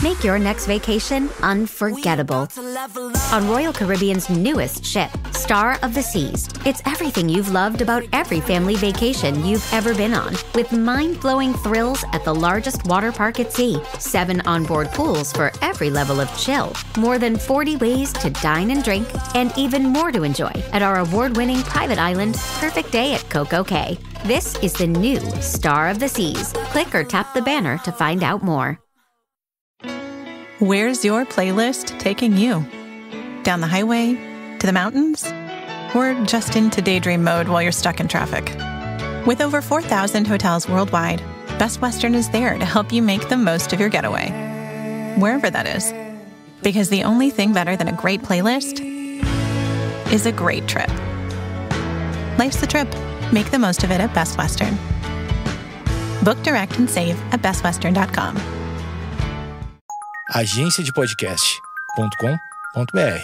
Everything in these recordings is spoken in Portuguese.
Make your next vacation unforgettable. On Royal Caribbean's newest ship, Star of the Seas, it's everything you've loved about every family vacation you've ever been on, with mind-blowing thrills at the largest water park at sea, 7 onboard pools for every level of chill, more than 40 ways to dine and drink, and even more to enjoy at our award-winning private island, Perfect Day at Coco Cay. This is the new Star of the Seas. Click or tap the banner to find out more. Where's your playlist taking you? Down the highway? To the mountains? Or just into daydream mode while you're stuck in traffic? With over 4,000 hotels worldwide, Best Western is there to help you make the most of your getaway, wherever that is. Because the only thing better than a great playlist is a great trip. Life's the trip. Make the most of it at Best Western. Book direct and save at bestwestern.com. agenciadepodcast.com.br.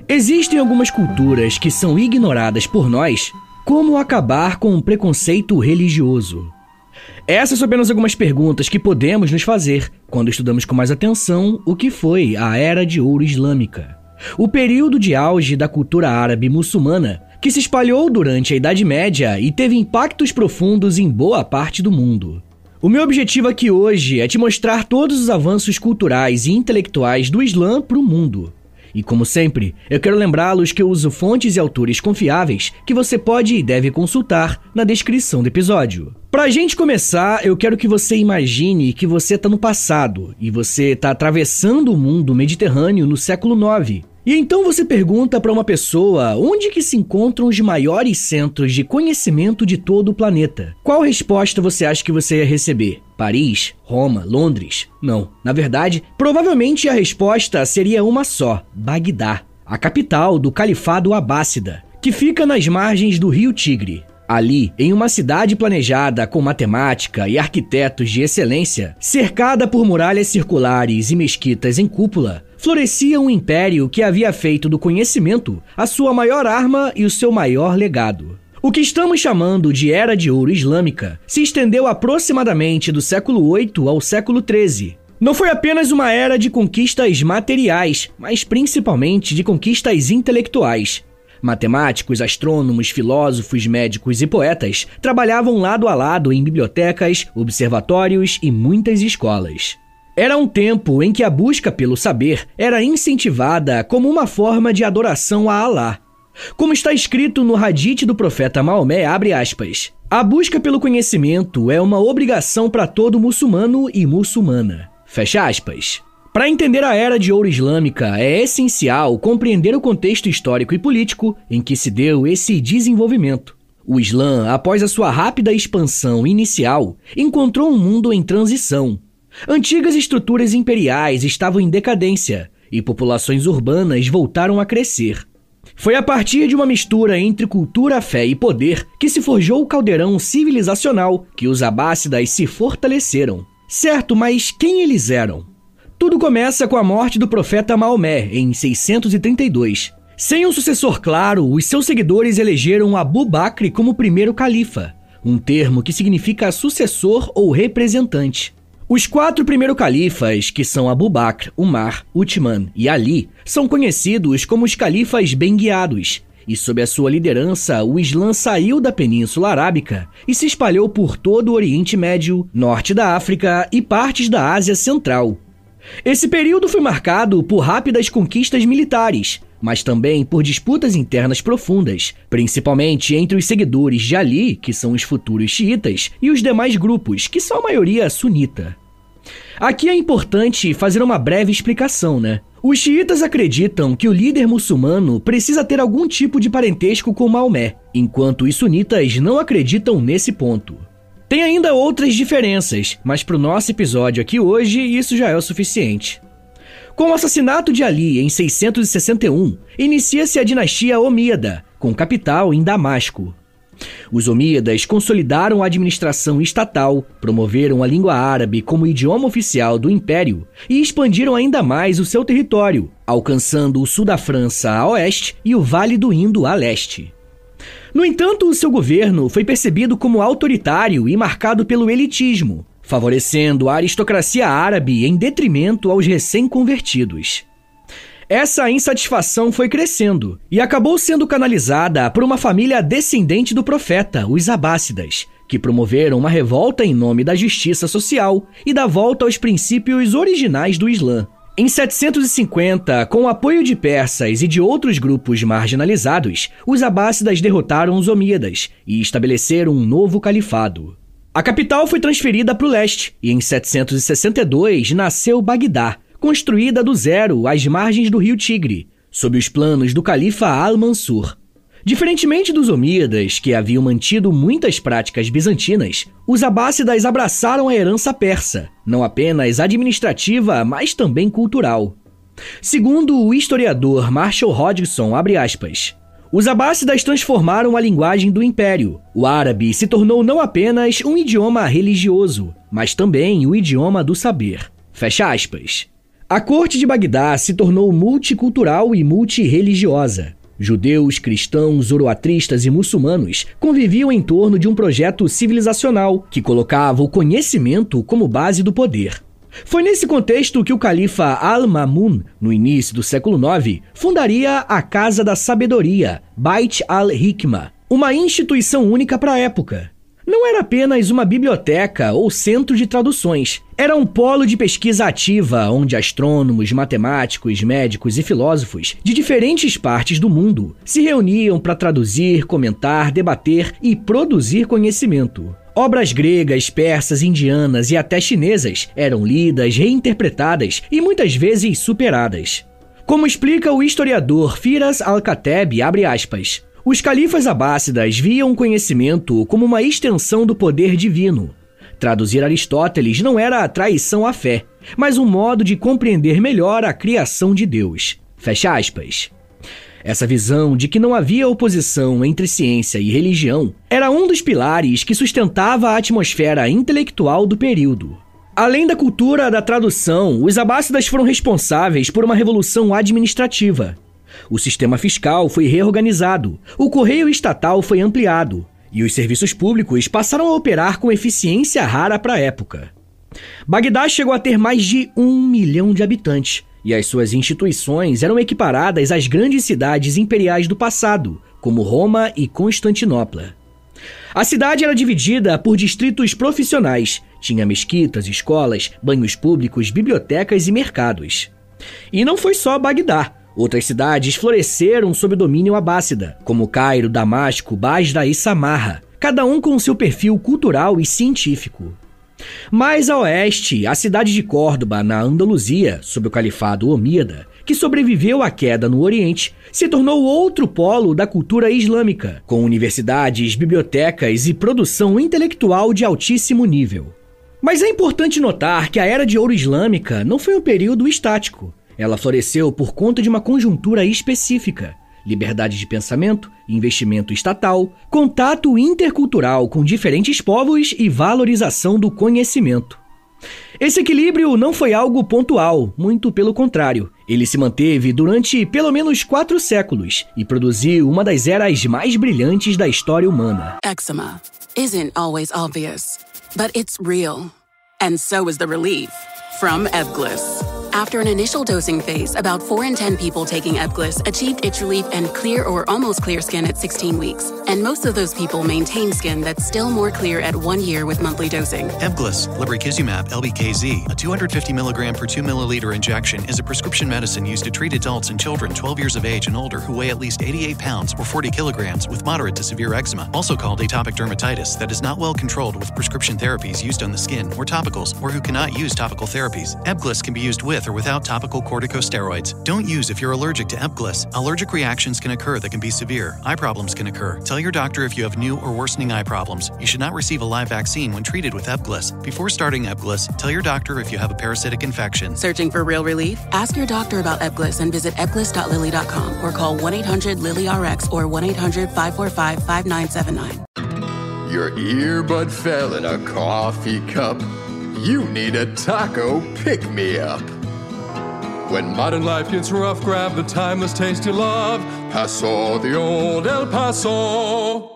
Existem algumas culturas que são ignoradas por nós. Como acabar com o preconceito religioso? Essas são apenas algumas perguntas que podemos nos fazer quando estudamos com mais atenção o que foi a Era de Ouro Islâmica, o período de auge da cultura árabe muçulmana que se espalhou durante a Idade Média e teve impactos profundos em boa parte do mundo. O meu objetivo aqui hoje é te mostrar todos os avanços culturais e intelectuais do Islã para o mundo. E como sempre, eu quero lembrá-los que eu uso fontes e autores confiáveis que você pode e deve consultar na descrição do episódio. Pra gente começar, eu quero que você imagine que você tá no passado e você tá atravessando o mundo mediterrâneo no século IX. E então você pergunta para uma pessoa onde que se encontram os maiores centros de conhecimento de todo o planeta. Qual resposta você acha que você ia receber? Paris? Roma? Londres? Não. Na verdade, provavelmente a resposta seria uma só: Bagdá, a capital do Califado Abássida, que fica nas margens do rio Tigre. Ali, em uma cidade planejada com matemática e arquitetos de excelência, cercada por muralhas circulares e mesquitas em cúpula, florescia um império que havia feito do conhecimento a sua maior arma e o seu maior legado. O que estamos chamando de Era de Ouro Islâmica se estendeu aproximadamente do século VIII ao século XIII. Não foi apenas uma era de conquistas materiais, mas principalmente de conquistas intelectuais. Matemáticos, astrônomos, filósofos, médicos e poetas trabalhavam lado a lado em bibliotecas, observatórios e muitas escolas. Era um tempo em que a busca pelo saber era incentivada como uma forma de adoração a Alá. Como está escrito no Hadith do profeta Maomé, abre aspas, a busca pelo conhecimento é uma obrigação para todo muçulmano e muçulmana. Fecha aspas. Para entender a Era de Ouro Islâmica, é essencial compreender o contexto histórico e político em que se deu esse desenvolvimento. O Islã, após a sua rápida expansão inicial, encontrou um mundo em transição. Antigas estruturas imperiais estavam em decadência e populações urbanas voltaram a crescer. Foi a partir de uma mistura entre cultura, fé e poder que se forjou o caldeirão civilizacional que os abássidas se fortaleceram. Certo, mas quem eles eram? Tudo começa com a morte do profeta Maomé, em 632. Sem um sucessor claro, os seus seguidores elegeram Abu Bakr como primeiro califa, um termo que significa sucessor ou representante. Os 4 primeiros califas, que são Abu Bakr, Umar, Uthman e Ali, são conhecidos como os califas bem guiados, e sob a sua liderança, o Islã saiu da Península Arábica e se espalhou por todo o Oriente Médio, norte da África e partes da Ásia Central. Esse período foi marcado por rápidas conquistas militares, mas também por disputas internas profundas, principalmente entre os seguidores de Ali, que são os futuros xiitas, e os demais grupos, que são a maioria sunita. Aqui é importante fazer uma breve explicação, né? Os xiitas acreditam que o líder muçulmano precisa ter algum tipo de parentesco com Maomé, enquanto os sunitas não acreditam nesse ponto. Tem ainda outras diferenças, mas para o nosso episódio aqui hoje, isso já é o suficiente. Com o assassinato de Ali em 661, inicia-se a dinastia Omíada, com capital em Damasco. Os omíadas consolidaram a administração estatal, promoveram a língua árabe como idioma oficial do império e expandiram ainda mais o seu território, alcançando o sul da França a oeste e o Vale do Indo a leste. No entanto, o seu governo foi percebido como autoritário e marcado pelo elitismo, favorecendo a aristocracia árabe em detrimento aos recém-convertidos. Essa insatisfação foi crescendo e acabou sendo canalizada por uma família descendente do profeta, os abássidas, que promoveram uma revolta em nome da justiça social e da volta aos princípios originais do Islã. Em 750, com o apoio de persas e de outros grupos marginalizados, os abássidas derrotaram os omíadas e estabeleceram um novo califado. A capital foi transferida para o leste e em 762 nasceu Bagdá, construída do zero às margens do rio Tigre, sob os planos do califa Al-Mansur. Diferentemente dos omíadas, que haviam mantido muitas práticas bizantinas, os abássidas abraçaram a herança persa, não apenas administrativa, mas também cultural. Segundo o historiador Marshall Hodgson, abre aspas, os abássidas transformaram a linguagem do império. O árabe se tornou não apenas um idioma religioso, mas também o idioma do saber. Fecha aspas. A corte de Bagdá se tornou multicultural e multirreligiosa. Judeus, cristãos, zoroatristas e muçulmanos conviviam em torno de um projeto civilizacional que colocava o conhecimento como base do poder. Foi nesse contexto que o califa Al-Ma'mun, no início do século IX, fundaria a Casa da Sabedoria, Bait al-Hikmah, uma instituição única para a época. Não era apenas uma biblioteca ou centro de traduções. Era um polo de pesquisa ativa onde astrônomos, matemáticos, médicos e filósofos de diferentes partes do mundo se reuniam para traduzir, comentar, debater e produzir conhecimento. Obras gregas, persas, indianas e até chinesas eram lidas, reinterpretadas e muitas vezes superadas. Como explica o historiador Firas al-Khattab, abre aspas, os califas abássidas viam o conhecimento como uma extensão do poder divino. Traduzir Aristóteles não era traição à fé, mas um modo de compreender melhor a criação de Deus. Fecha aspas. Essa visão de que não havia oposição entre ciência e religião era um dos pilares que sustentava a atmosfera intelectual do período. Além da cultura da tradução, os abássidas foram responsáveis por uma revolução administrativa. O sistema fiscal foi reorganizado, o correio estatal foi ampliado e os serviços públicos passaram a operar com eficiência rara para a época. Bagdá chegou a ter mais de 1 milhão de habitantes e as suas instituições eram equiparadas às grandes cidades imperiais do passado, como Roma e Constantinopla. A cidade era dividida por distritos profissionais, tinha mesquitas, escolas, banhos públicos, bibliotecas e mercados. E não foi só Bagdá. Outras cidades floresceram sob o domínio abássida, como Cairo, Damasco, Basra e Samarra, cada um com seu perfil cultural e científico. Mais a oeste, a cidade de Córdoba, na Andaluzia, sob o califado omíada, que sobreviveu à queda no Oriente, se tornou outro polo da cultura islâmica, com universidades, bibliotecas e produção intelectual de altíssimo nível. Mas é importante notar que a Era de Ouro Islâmica não foi um período estático. Ela floresceu por conta de uma conjuntura específica, liberdade de pensamento, investimento estatal, contato intercultural com diferentes povos e valorização do conhecimento. Esse equilíbrio não foi algo pontual, muito pelo contrário. Ele se manteve durante pelo menos 4 séculos e produziu uma das eras mais brilhantes da história humana. Eczema isn't always obvious, but it's real. And so is the relief from Ebglyss. After an initial dosing phase, about 4 in 10 people taking Ebglyss achieved itch relief and clear or almost clear skin at 16 weeks. And most of those people maintain skin that's still more clear at 1 year with monthly dosing. Ebglyss, lebrikizumab, LBKZ, a 250 milligram per 2 milliliter injection, is a prescription medicine used to treat adults and children 12 years of age and older who weigh at least 88 pounds or 40 kilograms with moderate to severe eczema, also called atopic dermatitis, that is not well controlled with prescription therapies used on the skin or topicals, or who cannot use topical therapies. Ebglyss can be used with with or without topical corticosteroids. Don't use if you're allergic to Epglis. Allergic reactions can occur that can be severe. Eye problems can occur. Tell your doctor if you have new or worsening eye problems. You should not receive a live vaccine when treated with Epglis. Before starting Epglis, tell your doctor if you have a parasitic infection. Searching for real relief? Ask your doctor about Epglis and visit epglis.lilly.com or call 1-800-LILY-RX or 1-800-545-5979. Your earbud fell in a coffee cup. You need a taco pick-me-up. When modern life gets rough, grab the timeless taste you love. Paso, the old El Paso.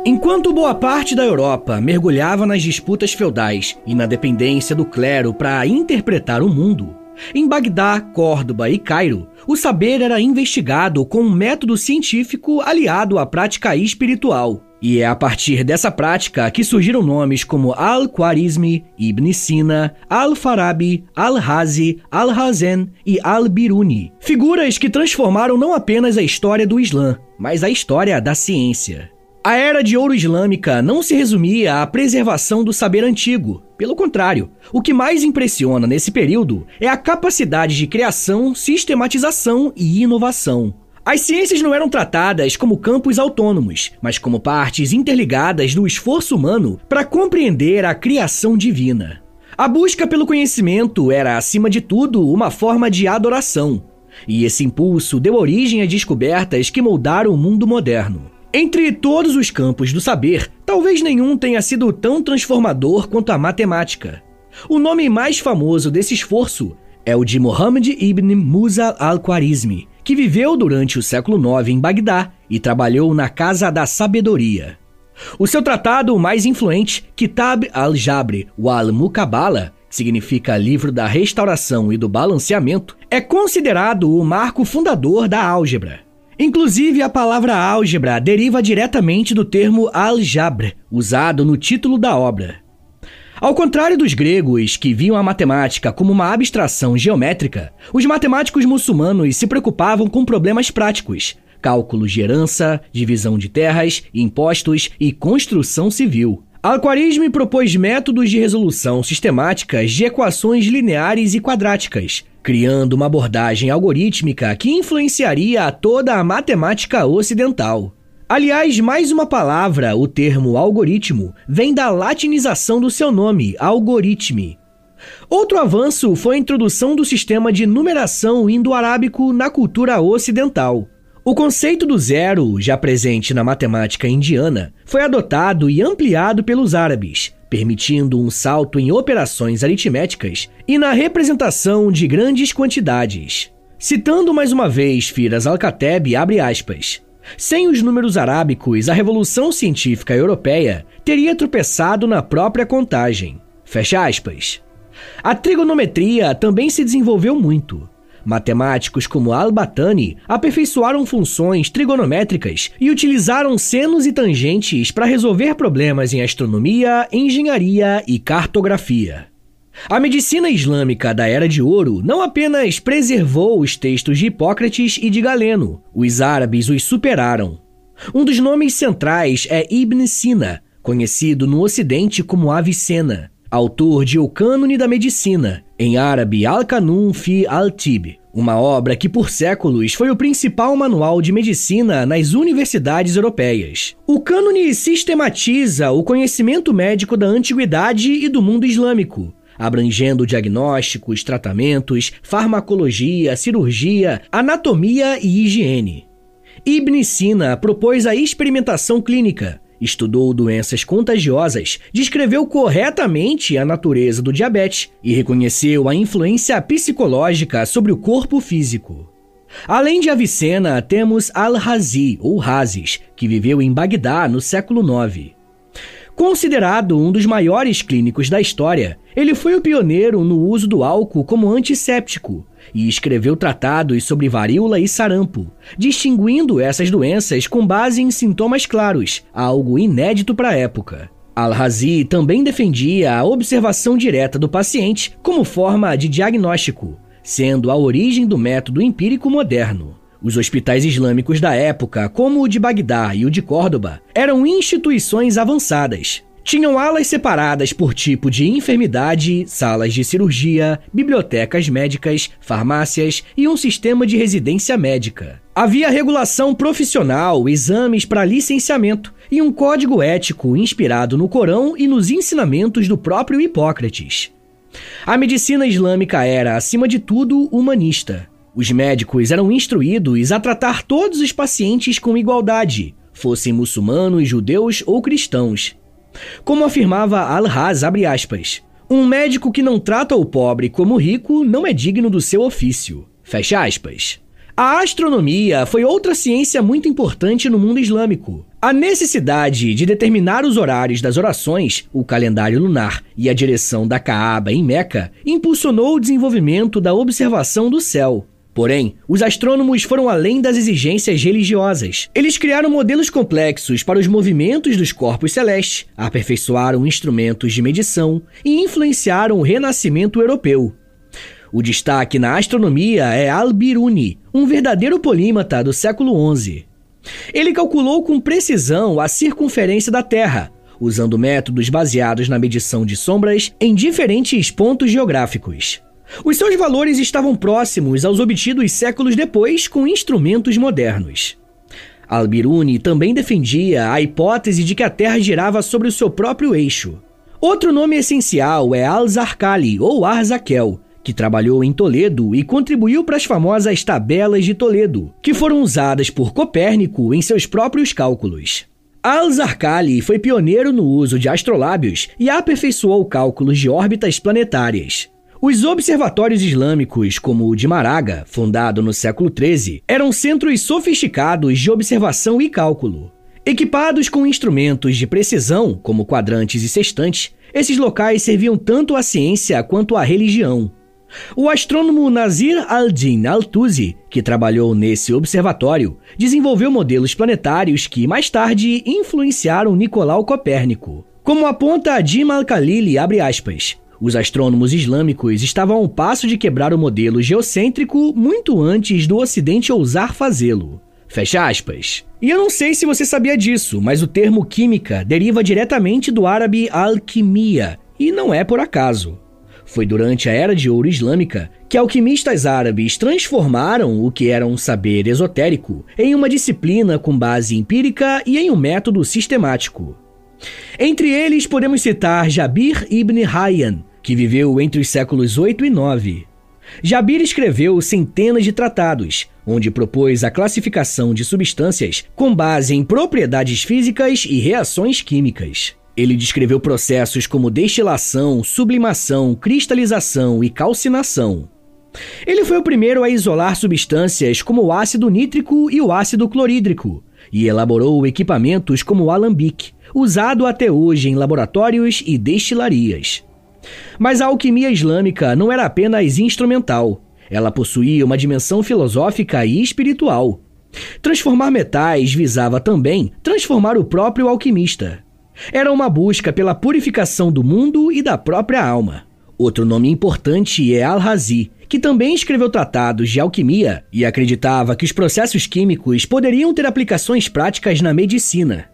Enquanto boa parte da Europa mergulhava nas disputas feudais e na dependência do clero para interpretar o mundo, em Bagdá, Córdoba e Cairo, o saber era investigado com um método científico aliado à prática espiritual. E é a partir dessa prática que surgiram nomes como Al-Khwarizmi, Ibn Sina, Al-Farabi, Al-Razi, Al-Hazen e Al-Biruni. Figuras que transformaram não apenas a história do Islã, mas a história da ciência. A Era de Ouro Islâmica não se resumia à preservação do saber antigo. Pelo contrário, o que mais impressiona nesse período é a capacidade de criação, sistematização e inovação. As ciências não eram tratadas como campos autônomos, mas como partes interligadas do esforço humano para compreender a criação divina. A busca pelo conhecimento era, acima de tudo, uma forma de adoração. E esse impulso deu origem a descobertas que moldaram o mundo moderno. Entre todos os campos do saber, talvez nenhum tenha sido tão transformador quanto a matemática. O nome mais famoso desse esforço é o de Muhammad ibn Musa al-Khwarizmi, que viveu durante o século IX em Bagdá e trabalhou na Casa da Sabedoria. O seu tratado mais influente, Kitab al-Jabr wal-Muqabala, que significa Livro da Restauração e do Balanceamento, é considerado o marco fundador da álgebra. Inclusive, a palavra álgebra deriva diretamente do termo al-Jabr, usado no título da obra. Ao contrário dos gregos, que viam a matemática como uma abstração geométrica, os matemáticos muçulmanos se preocupavam com problemas práticos, cálculos de herança, divisão de terras, impostos e construção civil. Al-Khwarizmi propôs métodos de resolução sistemáticas de equações lineares e quadráticas, criando uma abordagem algorítmica que influenciaria toda a matemática ocidental. Aliás, mais uma palavra, o termo algoritmo, vem da latinização do seu nome, algoritmi. Outro avanço foi a introdução do sistema de numeração indo-arábico na cultura ocidental. O conceito do zero, já presente na matemática indiana, foi adotado e ampliado pelos árabes, permitindo um salto em operações aritméticas e na representação de grandes quantidades. Citando mais uma vez Firas Al-Khattab, abre aspas, sem os números arábicos, a revolução científica europeia teria tropeçado na própria contagem. Fecha aspas. A trigonometria também se desenvolveu muito. Matemáticos como Al-Batani aperfeiçoaram funções trigonométricas e utilizaram senos e tangentes para resolver problemas em astronomia, engenharia e cartografia. A medicina islâmica da Era de Ouro não apenas preservou os textos de Hipócrates e de Galeno, os árabes os superaram. Um dos nomes centrais é Ibn Sina, conhecido no Ocidente como Avicena, autor de O Cânone da Medicina, em árabe Al-Qanun fi al-Tib, uma obra que por séculos foi o principal manual de medicina nas universidades europeias. O cânone sistematiza o conhecimento médico da antiguidade e do mundo islâmico, abrangendo diagnósticos, tratamentos, farmacologia, cirurgia, anatomia e higiene. Ibn Sina propôs a experimentação clínica, estudou doenças contagiosas, descreveu corretamente a natureza do diabetes e reconheceu a influência psicológica sobre o corpo físico. Além de Avicena, temos Al-Razi, ou Razes, que viveu em Bagdá no século IX. Considerado um dos maiores clínicos da história, ele foi o pioneiro no uso do álcool como antisséptico e escreveu tratados sobre varíola e sarampo, distinguindo essas doenças com base em sintomas claros, algo inédito para a época. Al-Razi também defendia a observação direta do paciente como forma de diagnóstico, sendo a origem do método empírico moderno. Os hospitais islâmicos da época, como o de Bagdá e o de Córdoba, eram instituições avançadas. Tinham alas separadas por tipo de enfermidade, salas de cirurgia, bibliotecas médicas, farmácias e um sistema de residência médica. Havia regulação profissional, exames para licenciamento e um código ético inspirado no Corão e nos ensinamentos do próprio Hipócrates. A medicina islâmica era, acima de tudo, humanista. Os médicos eram instruídos a tratar todos os pacientes com igualdade, fossem muçulmanos, judeus ou cristãos. Como afirmava Al-Raz, abre aspas, um médico que não trata o pobre como rico não é digno do seu ofício. Fecha aspas. A astronomia foi outra ciência muito importante no mundo islâmico. A necessidade de determinar os horários das orações, o calendário lunar e a direção da Kaaba em Meca impulsionou o desenvolvimento da observação do céu. Porém, os astrônomos foram além das exigências religiosas. Eles criaram modelos complexos para os movimentos dos corpos celestes, aperfeiçoaram instrumentos de medição e influenciaram o renascimento europeu. O destaque na astronomia é Al-Biruni, um verdadeiro polímata do século XI. Ele calculou com precisão a circunferência da Terra, usando métodos baseados na medição de sombras em diferentes pontos geográficos. Os seus valores estavam próximos aos obtidos séculos depois com instrumentos modernos. Al-Biruni também defendia a hipótese de que a Terra girava sobre o seu próprio eixo. Outro nome essencial é Al-Zarqali ou Arzaquel, que trabalhou em Toledo e contribuiu para as famosas tabelas de Toledo, que foram usadas por Copérnico em seus próprios cálculos. Al-Zarqali foi pioneiro no uso de astrolábios e aperfeiçoou cálculos de órbitas planetárias. Os observatórios islâmicos, como o de Maraga, fundado no século XIII, eram centros sofisticados de observação e cálculo. Equipados com instrumentos de precisão, como quadrantes e sextantes, esses locais serviam tanto à ciência quanto à religião. O astrônomo Nasir al-Din al-Tusi, que trabalhou nesse observatório, desenvolveu modelos planetários que, mais tarde, influenciaram Nicolau Copérnico. Como aponta Adim al-Khalili, abre aspas, os astrônomos islâmicos estavam a um passo de quebrar o modelo geocêntrico muito antes do Ocidente ousar fazê-lo. Fecha aspas. E eu não sei se você sabia disso, mas o termo química deriva diretamente do árabe alquimia, e não é por acaso. Foi durante a Era de Ouro Islâmica que alquimistas árabes transformaram o que era um saber esotérico em uma disciplina com base empírica e em um método sistemático. Entre eles podemos citar Jabir ibn Hayyan, que viveu entre os séculos 8 e 9. Jabir escreveu centenas de tratados, onde propôs a classificação de substâncias com base em propriedades físicas e reações químicas. Ele descreveu processos como destilação, sublimação, cristalização e calcinação. Ele foi o primeiro a isolar substâncias como o ácido nítrico e o ácido clorídrico, e elaborou equipamentos como o alambique, usado até hoje em laboratórios e destilarias. Mas a alquimia islâmica não era apenas instrumental. Ela possuía uma dimensão filosófica e espiritual. Transformar metais visava também transformar o próprio alquimista. Era uma busca pela purificação do mundo e da própria alma. Outro nome importante é Al-Razi, que também escreveu tratados de alquimia e acreditava que os processos químicos poderiam ter aplicações práticas na medicina.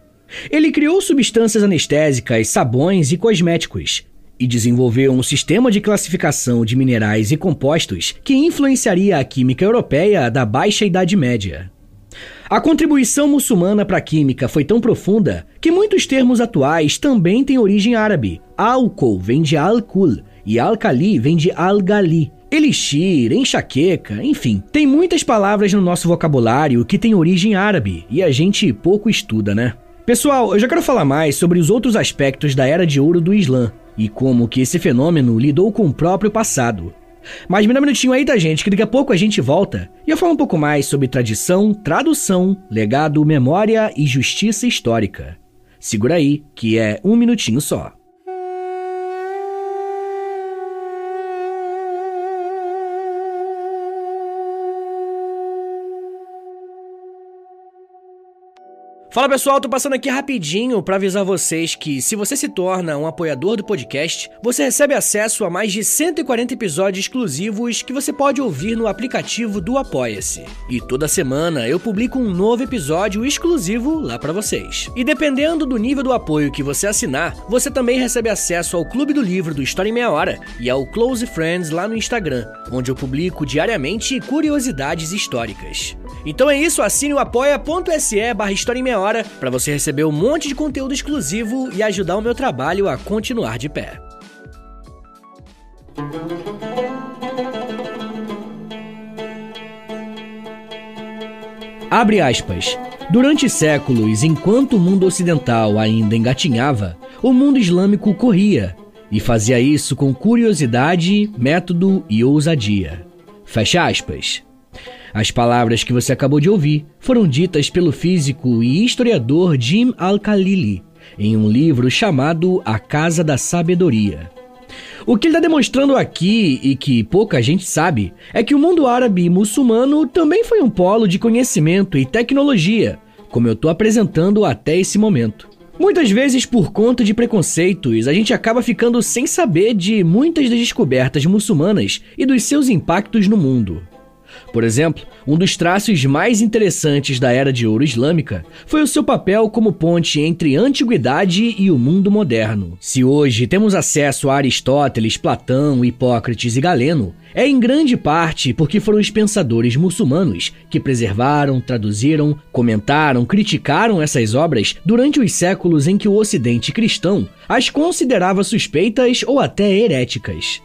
Ele criou substâncias anestésicas, sabões e cosméticos, e desenvolveu um sistema de classificação de minerais e compostos que influenciaria a química europeia da Baixa Idade Média. A contribuição muçulmana para a química foi tão profunda que muitos termos atuais também têm origem árabe. Álcool vem de alcool e alcali vem de algali. Elixir, enxaqueca, enfim, tem muitas palavras no nosso vocabulário que têm origem árabe e a gente pouco estuda, né? Pessoal, eu já quero falar mais sobre os outros aspectos da Era de Ouro do Islã e como que esse fenômeno lidou com o próprio passado. Mas me dá um minutinho aí, tá, gente, que daqui a pouco a gente volta e eu falo um pouco mais sobre tradição, tradução, legado, memória e justiça histórica. Segura aí, que é um minutinho só. Fala pessoal, tô passando aqui rapidinho para avisar vocês que se você se torna um apoiador do podcast, você recebe acesso a mais de 140 episódios exclusivos que você pode ouvir no aplicativo do Apoia-se. E toda semana eu publico um novo episódio exclusivo lá para vocês. E dependendo do nível do apoio que você assinar, você também recebe acesso ao Clube do Livro do História em Meia Hora e ao Close Friends lá no Instagram, onde eu publico diariamente curiosidades históricas. Então é isso, assine o apoia.se/História em Meia Hora para você receber um monte de conteúdo exclusivo e ajudar o meu trabalho a continuar de pé. Abre aspas. Durante séculos, enquanto o mundo ocidental ainda engatinhava, o mundo islâmico corria, e fazia isso com curiosidade, método e ousadia. Fecha aspas. As palavras que você acabou de ouvir foram ditas pelo físico e historiador Jim Al-Khalili em um livro chamado A Casa da Sabedoria. O que ele está demonstrando aqui, e que pouca gente sabe, é que o mundo árabe e muçulmano também foi um polo de conhecimento e tecnologia, como eu estou apresentando até esse momento. Muitas vezes, por conta de preconceitos, a gente acaba ficando sem saber de muitas das descobertas muçulmanas e dos seus impactos no mundo. Por exemplo, um dos traços mais interessantes da Era de Ouro Islâmica foi o seu papel como ponte entre a antiguidade e o mundo moderno. Se hoje temos acesso a Aristóteles, Platão, Hipócrates e Galeno, é em grande parte porque foram os pensadores muçulmanos que preservaram, traduziram, comentaram, criticaram essas obras durante os séculos em que o Ocidente cristão as considerava suspeitas ou até heréticas.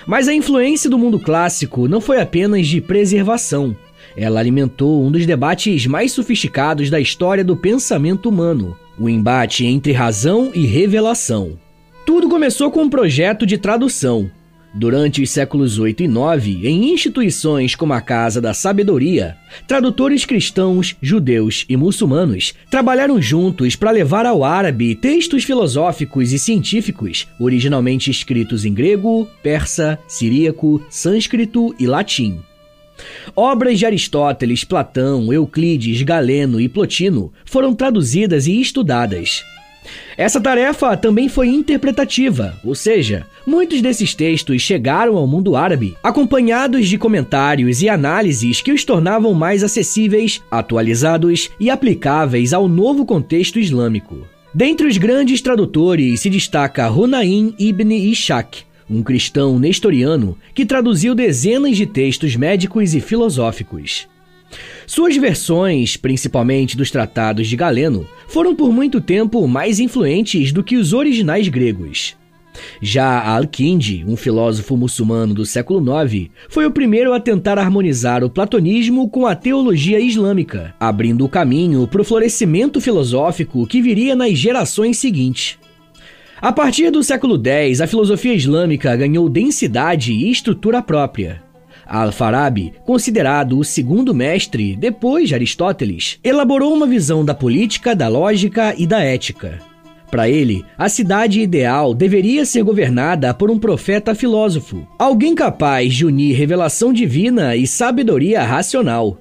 Mas a influência do mundo clássico não foi apenas de preservação. Ela alimentou um dos debates mais sofisticados da história do pensamento humano, o embate entre razão e revelação. Tudo começou com um projeto de tradução. Durante os séculos 8 e 9, em instituições como a Casa da Sabedoria, tradutores cristãos, judeus e muçulmanos trabalharam juntos para levar ao árabe textos filosóficos e científicos originalmente escritos em grego, persa, siríaco, sânscrito e latim. Obras de Aristóteles, Platão, Euclides, Galeno e Plotino foram traduzidas e estudadas. Essa tarefa também foi interpretativa, ou seja, muitos desses textos chegaram ao mundo árabe acompanhados de comentários e análises que os tornavam mais acessíveis, atualizados e aplicáveis ao novo contexto islâmico. Dentre os grandes tradutores se destaca Hunayn ibn Ishaq, um cristão nestoriano que traduziu dezenas de textos médicos e filosóficos. Suas versões, principalmente dos tratados de Galeno, foram por muito tempo mais influentes do que os originais gregos. Já Al-Kindi, um filósofo muçulmano do século IX, foi o primeiro a tentar harmonizar o platonismo com a teologia islâmica, abrindo o caminho para o florescimento filosófico que viria nas gerações seguintes. A partir do século X, a filosofia islâmica ganhou densidade e estrutura própria. Al-Farabi, considerado o segundo mestre depois de Aristóteles, elaborou uma visão da política, da lógica e da ética. Para ele, a cidade ideal deveria ser governada por um profeta filósofo, alguém capaz de unir revelação divina e sabedoria racional.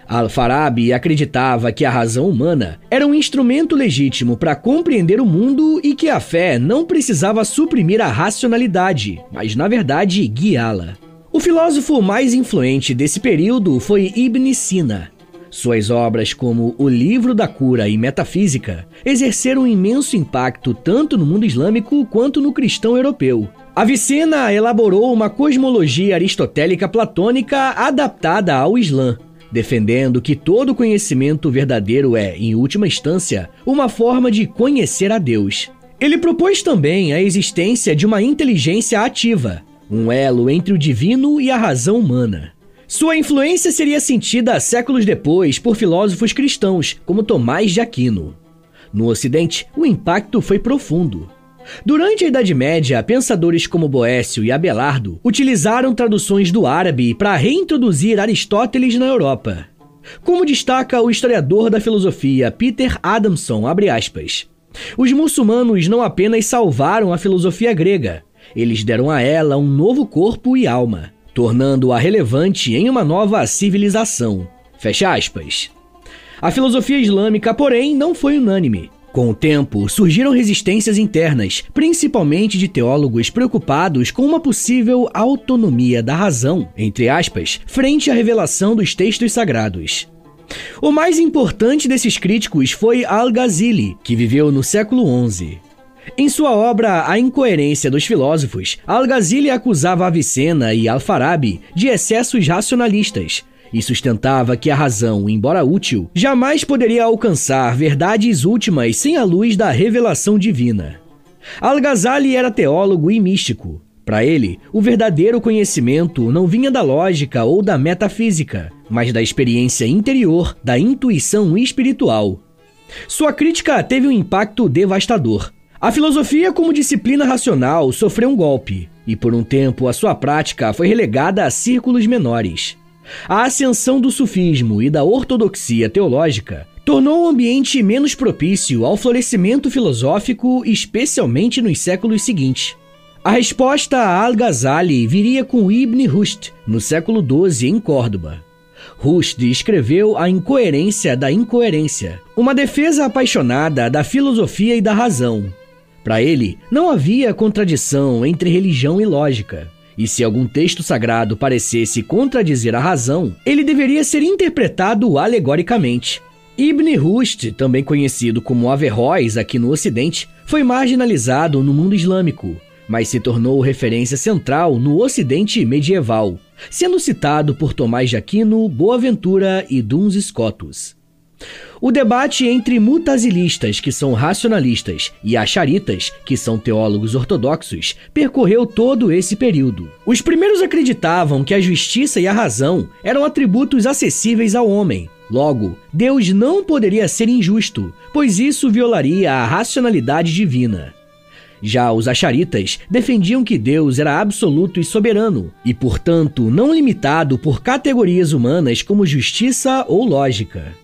Al-Farabi acreditava que a razão humana era um instrumento legítimo para compreender o mundo e que a fé não precisava suprimir a racionalidade, mas, na verdade, guiá-la. O filósofo mais influente desse período foi Ibn Sina. Suas obras como O Livro da Cura e Metafísica exerceram um imenso impacto tanto no mundo islâmico quanto no cristão europeu. Avicena elaborou uma cosmologia aristotélica platônica adaptada ao Islã, defendendo que todo conhecimento verdadeiro é, em última instância, uma forma de conhecer a Deus. Ele propôs também a existência de uma inteligência ativa, um elo entre o divino e a razão humana. Sua influência seria sentida séculos depois por filósofos cristãos, como Tomás de Aquino. No Ocidente, o impacto foi profundo. Durante a Idade Média, pensadores como Boécio e Abelardo utilizaram traduções do árabe para reintroduzir Aristóteles na Europa. Como destaca o historiador da filosofia Peter Adamson, abre aspas, os muçulmanos não apenas salvaram a filosofia grega, eles deram a ela um novo corpo e alma, tornando-a relevante em uma nova civilização. Fecha aspas. A filosofia islâmica, porém, não foi unânime. Com o tempo, surgiram resistências internas, principalmente de teólogos preocupados com uma possível autonomia da razão, entre aspas, frente à revelação dos textos sagrados. O mais importante desses críticos foi Al-Ghazali, que viveu no século XI. Em sua obra A Incoerência dos Filósofos, Al-Ghazali acusava Avicena e Al-Farabi de excessos racionalistas, e sustentava que a razão, embora útil, jamais poderia alcançar verdades últimas sem a luz da revelação divina. Al-Ghazali era teólogo e místico. Para ele, o verdadeiro conhecimento não vinha da lógica ou da metafísica, mas da experiência interior, da intuição espiritual. Sua crítica teve um impacto devastador. A filosofia como disciplina racional sofreu um golpe, e por um tempo a sua prática foi relegada a círculos menores. A ascensão do sufismo e da ortodoxia teológica tornou o ambiente menos propício ao florescimento filosófico, especialmente nos séculos seguintes. A resposta a Al-Ghazali viria com Ibn Rushd, no século XII, em Córdoba. Rushd escreveu A Incoerência da Incoerência, uma defesa apaixonada da filosofia e da razão. Para ele, não havia contradição entre religião e lógica. E se algum texto sagrado parecesse contradizer a razão, ele deveria ser interpretado alegoricamente. Ibn Rushd, também conhecido como Averroes aqui no Ocidente, foi marginalizado no mundo islâmico, mas se tornou referência central no Ocidente medieval, sendo citado por Tomás de Aquino, Boaventura e Duns Scotus. O debate entre mutazilistas, que são racionalistas, e acharitas, que são teólogos ortodoxos, percorreu todo esse período. Os primeiros acreditavam que a justiça e a razão eram atributos acessíveis ao homem. Logo, Deus não poderia ser injusto, pois isso violaria a racionalidade divina. Já os acharitas defendiam que Deus era absoluto e soberano, e, portanto, não limitado por categorias humanas como justiça ou lógica.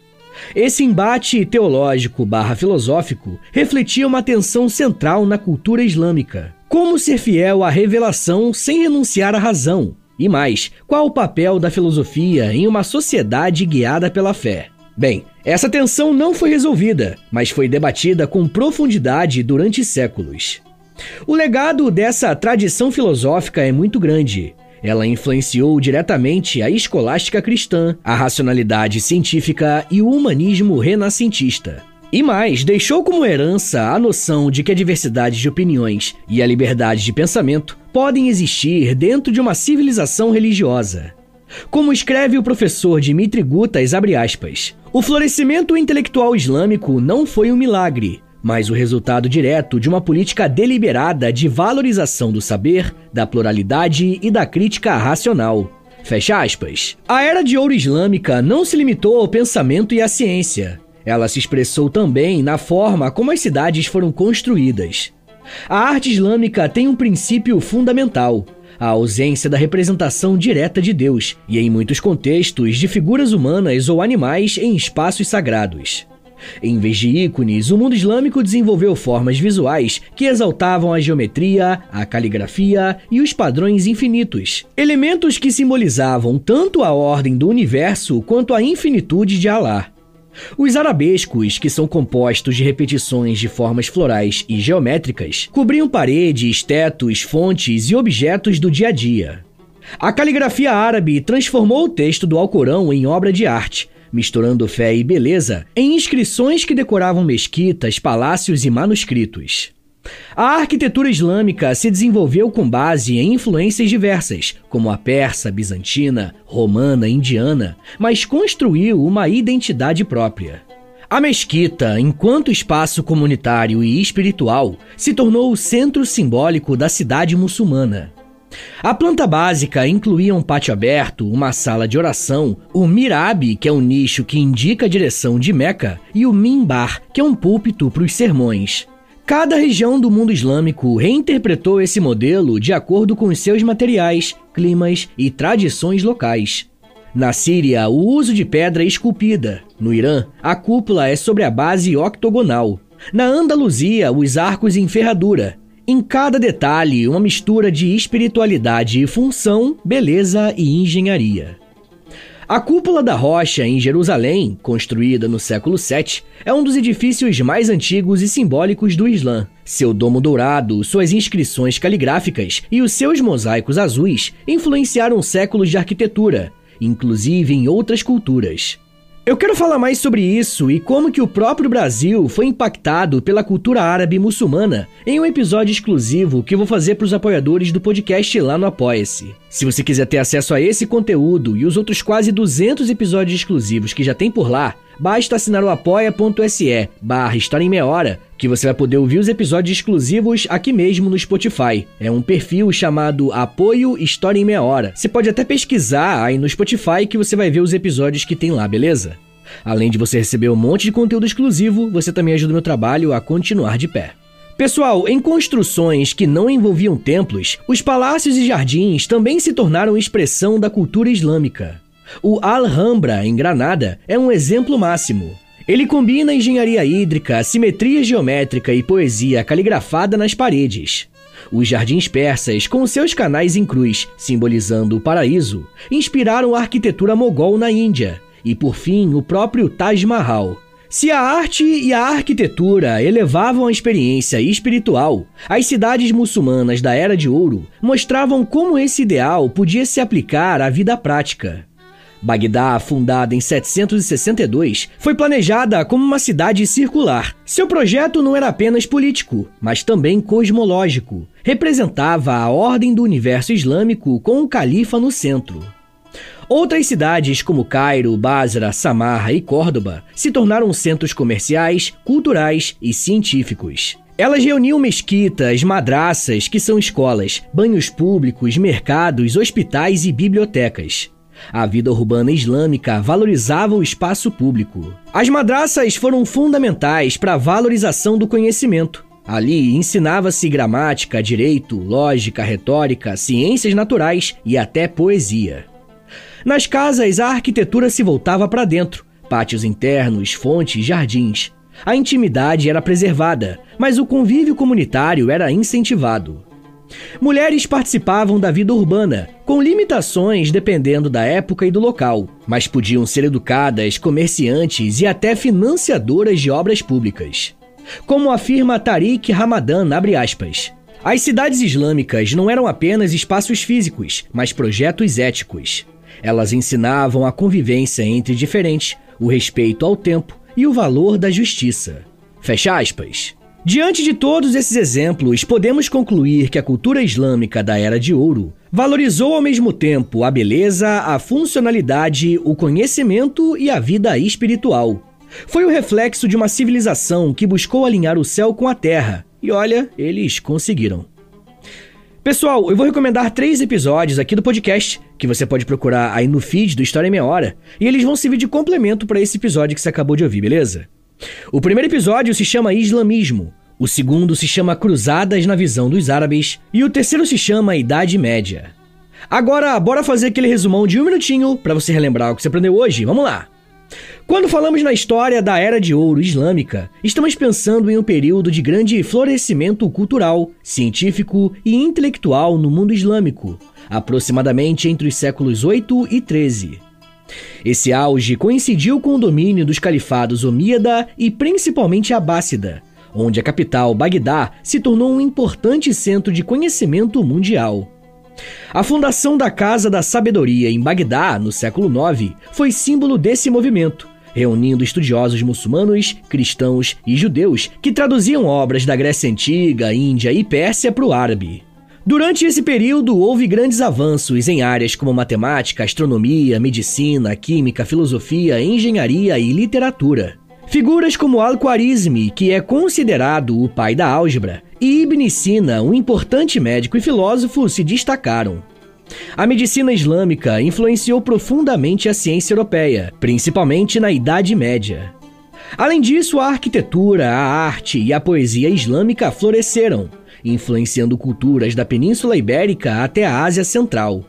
Esse embate teológico/filosófico refletia uma tensão central na cultura islâmica. Como ser fiel à revelação sem renunciar à razão? E mais, qual o papel da filosofia em uma sociedade guiada pela fé? Bem, essa tensão não foi resolvida, mas foi debatida com profundidade durante séculos. O legado dessa tradição filosófica é muito grande. Ela influenciou diretamente a escolástica cristã, a racionalidade científica e o humanismo renascentista. E mais, deixou como herança a noção de que a diversidade de opiniões e a liberdade de pensamento podem existir dentro de uma civilização religiosa. Como escreve o professor Dimitri Gutas, abre aspas, o florescimento intelectual islâmico não foi um milagre, mas o resultado direto de uma política deliberada de valorização do saber, da pluralidade e da crítica racional. Fecha aspas. A Era de Ouro Islâmica não se limitou ao pensamento e à ciência. Ela se expressou também na forma como as cidades foram construídas. A arte islâmica tem um princípio fundamental, a ausência da representação direta de Deus e, em muitos contextos, de figuras humanas ou animais em espaços sagrados. Em vez de ícones, o mundo islâmico desenvolveu formas visuais que exaltavam a geometria, a caligrafia e os padrões infinitos, elementos que simbolizavam tanto a ordem do universo quanto a infinitude de Alá. Os arabescos, que são compostos de repetições de formas florais e geométricas, cobriam paredes, tetos, fontes e objetos do dia a dia. A caligrafia árabe transformou o texto do Alcorão em obra de arte, misturando fé e beleza em inscrições que decoravam mesquitas, palácios e manuscritos. A arquitetura islâmica se desenvolveu com base em influências diversas, como a persa, bizantina, romana, indiana, mas construiu uma identidade própria. A mesquita, enquanto espaço comunitário e espiritual, se tornou o centro simbólico da cidade muçulmana. A planta básica incluía um pátio aberto, uma sala de oração, o mirabe, que é um nicho que indica a direção de Meca, e o mimbar, que é um púlpito para os sermões. Cada região do mundo islâmico reinterpretou esse modelo de acordo com os seus materiais, climas e tradições locais. Na Síria, o uso de pedra esculpida. No Irã, a cúpula é sobre a base octogonal. Na Andaluzia, os arcos em ferradura. Em cada detalhe, uma mistura de espiritualidade e função, beleza e engenharia. A Cúpula da Rocha, em Jerusalém, construída no século VII, é um dos edifícios mais antigos e simbólicos do Islã. Seu domo dourado, suas inscrições caligráficas e os seus mosaicos azuis influenciaram séculos de arquitetura, inclusive em outras culturas. Eu quero falar mais sobre isso e como que o próprio Brasil foi impactado pela cultura árabe muçulmana em um episódio exclusivo que eu vou fazer para os apoiadores do podcast lá no Apoia-se. Se você quiser ter acesso a esse conteúdo e os outros quase 200 episódios exclusivos que já tem por lá, basta assinar o apoia.se/História em Meia Hora, que você vai poder ouvir os episódios exclusivos aqui mesmo no Spotify. É um perfil chamado Apoio História em Meia Hora. Você pode até pesquisar aí no Spotify que você vai ver os episódios que tem lá, beleza? Além de você receber um monte de conteúdo exclusivo, você também ajuda o meu trabalho a continuar de pé. Pessoal, em construções que não envolviam templos, os palácios e jardins também se tornaram expressão da cultura islâmica. O Alhambra, em Granada, é um exemplo máximo. Ele combina engenharia hídrica, simetria geométrica e poesia caligrafada nas paredes. Os jardins persas, com seus canais em cruz, simbolizando o paraíso, inspiraram a arquitetura mogol na Índia, e por fim, o próprio Taj Mahal. Se a arte e a arquitetura elevavam a experiência espiritual, as cidades muçulmanas da Era de Ouro mostravam como esse ideal podia se aplicar à vida prática. Bagdá, fundada em 762, foi planejada como uma cidade circular. Seu projeto não era apenas político, mas também cosmológico. Representava a ordem do universo islâmico com o califa no centro. Outras cidades como Cairo, Basra, Samarra e Córdoba se tornaram centros comerciais, culturais e científicos. Elas reuniam mesquitas, madraças, que são escolas, banhos públicos, mercados, hospitais e bibliotecas. A vida urbana islâmica valorizava o espaço público. As madraças foram fundamentais para a valorização do conhecimento. Ali ensinava-se gramática, direito, lógica, retórica, ciências naturais e até poesia. Nas casas, a arquitetura se voltava para dentro, pátios internos, fontes, jardins. A intimidade era preservada, mas o convívio comunitário era incentivado. Mulheres participavam da vida urbana, com limitações dependendo da época e do local, mas podiam ser educadas, comerciantes e até financiadoras de obras públicas. Como afirma Tariq Ramadan, abre aspas, as cidades islâmicas não eram apenas espaços físicos, mas projetos éticos. Elas ensinavam a convivência entre diferentes, o respeito ao tempo e o valor da justiça. Fecha aspas. Diante de todos esses exemplos, podemos concluir que a cultura islâmica da Era de Ouro valorizou ao mesmo tempo a beleza, a funcionalidade, o conhecimento e a vida espiritual. Foi o reflexo de uma civilização que buscou alinhar o céu com a terra. E olha, eles conseguiram. Pessoal, eu vou recomendar 3 episódios aqui do podcast, que você pode procurar aí no feed do História em Meia Hora, e eles vão servir de complemento para esse episódio que você acabou de ouvir, beleza? O primeiro episódio se chama Islamismo, o segundo se chama Cruzadas na Visão dos Árabes e o terceiro se chama Idade Média. Agora, bora fazer aquele resumão de 1 minutinho para você relembrar o que você aprendeu hoje. Vamos lá! Quando falamos na história da Era de Ouro islâmica, estamos pensando em um período de grande florescimento cultural, científico e intelectual no mundo islâmico, aproximadamente entre os séculos 8 e 13. Esse auge coincidiu com o domínio dos califados Omíada e principalmente Abássida, onde a capital, Bagdá, se tornou um importante centro de conhecimento mundial. A fundação da Casa da Sabedoria em Bagdá, no século IX, foi símbolo desse movimento, reunindo estudiosos muçulmanos, cristãos e judeus que traduziam obras da Grécia Antiga, Índia e Pérsia para o árabe. Durante esse período, houve grandes avanços em áreas como matemática, astronomia, medicina, química, filosofia, engenharia e literatura. Figuras como Al-Khwarizmi, que é considerado o pai da álgebra, e Ibn Sina, um importante médico e filósofo, se destacaram. A medicina islâmica influenciou profundamente a ciência europeia, principalmente na Idade Média. Além disso, a arquitetura, a arte e a poesia islâmica floresceram, influenciando culturas da Península Ibérica até a Ásia Central.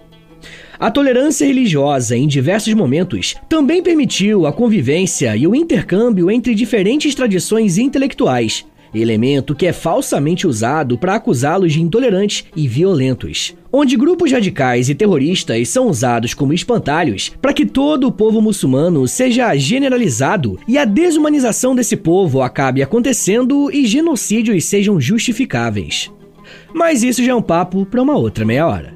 A tolerância religiosa, em diversos momentos, também permitiu a convivência e o intercâmbio entre diferentes tradições intelectuais, elemento que é falsamente usado para acusá-los de intolerantes e violentos, onde grupos radicais e terroristas são usados como espantalhos para que todo o povo muçulmano seja generalizado e a desumanização desse povo acabe acontecendo e genocídios sejam justificáveis. Mas isso já é um papo para uma outra meia hora.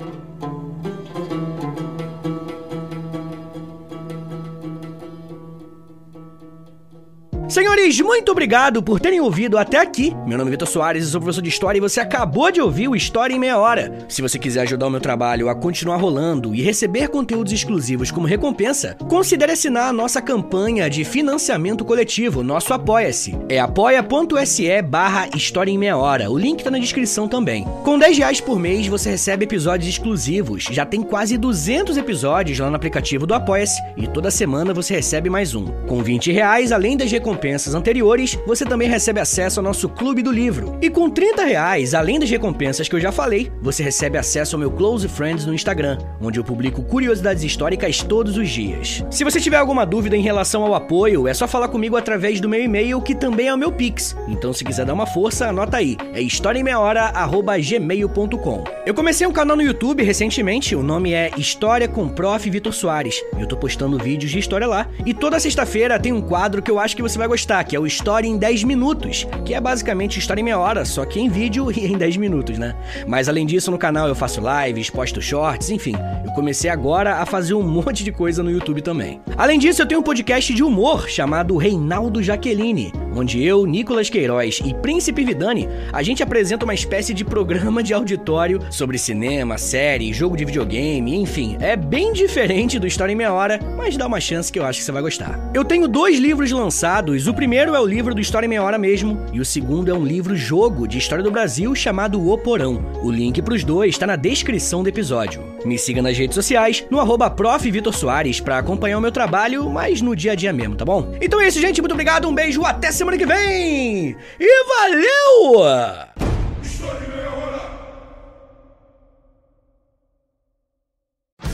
Senhores, muito obrigado por terem ouvido até aqui. Meu nome é Vitor Soares, eu sou professor de História e você acabou de ouvir o História em Meia Hora. Se você quiser ajudar o meu trabalho a continuar rolando e receber conteúdos exclusivos como recompensa, considere assinar a nossa campanha de financiamento coletivo, nosso Apoia-se. É apoia.se/História em Meia Hora, o link tá na descrição também. Com R$10 por mês você recebe episódios exclusivos, já tem quase 200 episódios lá no aplicativo do Apoia-se e toda semana você recebe mais um. Com R$20, além das recompensas anteriores, você também recebe acesso ao nosso Clube do Livro. E com R$30, além das recompensas que eu já falei, você recebe acesso ao meu Close Friends no Instagram, onde eu publico curiosidades históricas todos os dias. Se você tiver alguma dúvida em relação ao apoio, é só falar comigo através do meu e-mail, que também é o meu Pix. Então, se quiser dar uma força, anota aí. É historiaemmeiahora@gmail.com. Eu comecei um canal no YouTube recentemente, o nome é História com Prof. Vitor Soares. Eu tô postando vídeos de história lá, e toda sexta-feira tem um quadro que eu acho que você vai gostar, que é o História em 10 Minutos, que é basicamente História em Meia Hora, só que em vídeo e em 10 minutos, né? Mas além disso, no canal eu faço lives, posto shorts, enfim, eu comecei agora a fazer um monte de coisa no YouTube também. Além disso, eu tenho um podcast de humor chamado Reinaldo Jaqueline, onde eu, Nicolas Queiroz e Príncipe Vidani, a gente apresenta uma espécie de programa de auditório sobre cinema, série, jogo de videogame, enfim, é bem diferente do História em Meia Hora, mas dá uma chance que eu acho que você vai gostar. Eu tenho 2 livros lançados. O primeiro é o livro do História em Meia Hora mesmo, e o segundo é um livro-jogo de história do Brasil chamado O Porão. O link pros dois está na descrição do episódio. Me siga nas redes sociais, no @Prof. Vitor Soares, pra acompanhar o meu trabalho, mas no dia a dia mesmo, tá bom? Então é isso, gente, muito obrigado, um beijo, até semana que vem! E valeu!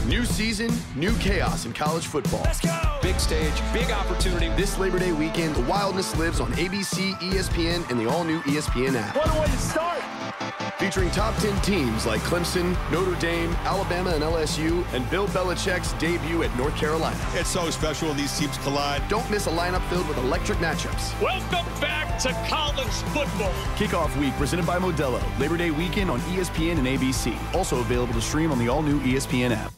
New season, new chaos in college football. Let's go! Big stage, big opportunity. This Labor Day weekend, the wildness lives on ABC, ESPN, and the all-new ESPN app. What a way to start! Featuring top 10 teams like Clemson, Notre Dame, Alabama, and LSU, and Bill Belichick's debut at North Carolina. It's so special when these teams collide. Don't miss a lineup filled with electric matchups. Welcome back to college football. Kickoff week presented by Modelo. Labor Day weekend on ESPN and ABC. Also available to stream on the all-new ESPN app.